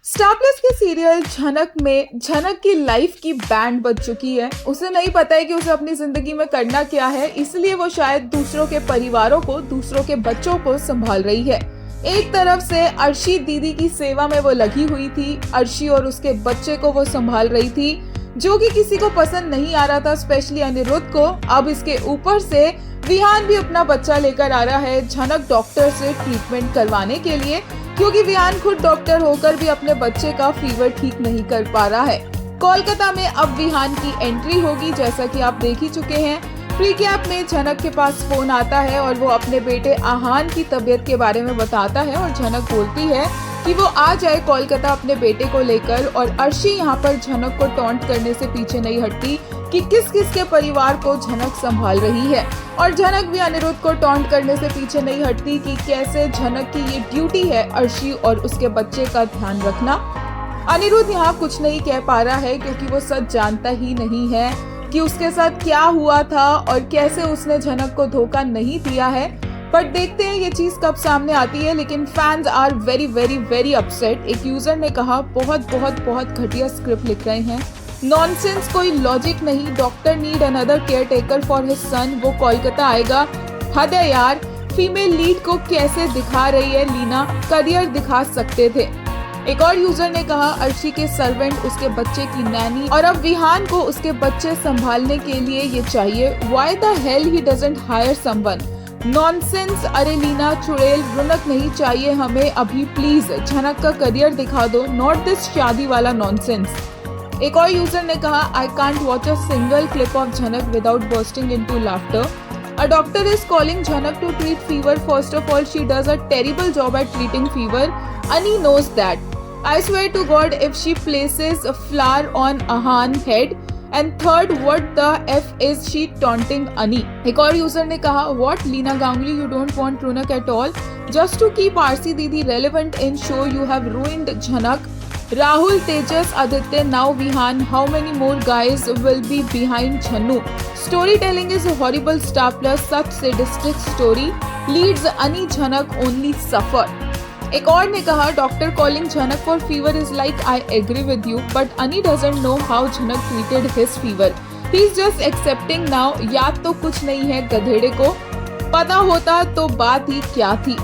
Star plus के serial झनक में झनक की लाइफ की बैंड बज चुकी है। उसे नहीं पता है कि उसे अपनी जिंदगी में करना क्या है, इसलिए वो शायद दूसरों के परिवारों को, दूसरों के बच्चों को संभाल रही है। एक तरफ से अर्शी दीदी की सेवा में वो लगी हुई थी। अर्शी और उसके बच्चे को वो संभाल रही थी, जो कि किसी को पसंद नहीं आ रहा था, स्पेशली अनिरुद्ध को। अब इसके ऊपर से विहान भी अपना बच्चा लेकर आ रहा है झनक डॉक्टर से ट्रीटमेंट करवाने के लिए, क्योंकि विहान खुद डॉक्टर होकर भी अपने बच्चे का फीवर ठीक नहीं कर पा रहा है। कोलकाता में अब विहान की एंट्री होगी, जैसा कि आप देख ही चुके हैं। प्री कैप में झनक के पास फोन आता है और वो अपने बेटे आहान की तबीयत के बारे में बताता है और झनक बोलती है कि वो आ जाए कोलकाता अपने बेटे को लेकर। और अर्शी यहाँ पर झनक को टॉन्ट करने से पीछे नहीं हटती कि किस किस के परिवार को झनक संभाल रही है, और झनक भी अनिरुद्ध को टॉन्ट करने से पीछे नहीं हटती कि कैसे झनक की ये ड्यूटी है अर्शी और उसके बच्चे का ध्यान रखना। अनिरुद्ध यहाँ कुछ नहीं कह पा रहा है, क्योंकि वो सच जानता ही नहीं है कि उसके साथ क्या हुआ था और कैसे उसने झनक को धोखा नहीं दिया है। पर देखते हैं ये चीज कब सामने आती है। लेकिन fans are very very very upset. एक यूजर ने कहा, बहुत घटिया स्क्रिप्ट लिख रहे हैं, नॉनसेंस, कोई लॉजिक नहीं, doctor need another care taker for his son, वो कोलकाता आएगा, हद है यार, फीमेल लीड को कैसे दिखा रही है लीना, करियर दिखा सकते थे। एक और यूजर ने कहा, अर्शी के सर्वेंट, उसके बच्चे की नैनी, और अब विहान को उसके बच्चे संभालने के लिए ये चाहिए। Why the hell he doesn't hire someone, nonsense. अरे लीना, चुड़ैल, रुनक नहीं चाहिए हमें अभी, प्लीज झनक का करियर दिखा दो, नॉट दिस शादी वाला नॉनसेंस। एक और यूजर ने कहा, I can't watch a single clip of Jhanak without bursting into laughter. A doctor is calling Jhanak to treat fever. First of all, she does a terrible job at treating fever. Ani knows that. I swear to God, if she places a flower on Ahan head. And third, what the F is she taunting Ani? एक और user ने कहा, What Leena Ganguly, you don't want Runak at all. Just to keep Arsi Didi relevant in show, you have ruined Jhanak. Rahul, Tejas, Aditya, now Vihan. How many more guys will be behind Chhannu? Storytelling is a horrible. Star Plus, such sadistic story. Leads Ani Jhanak only suffer. एक और ने कहा, doctor calling Jhanak for fever is like, I agree with you, but Ani doesn't know how Jhanak treated his fever, he is just accepting now. याद तो कुछ नहीं है गधेड़े को, पता होता तो बात ही क्या थी।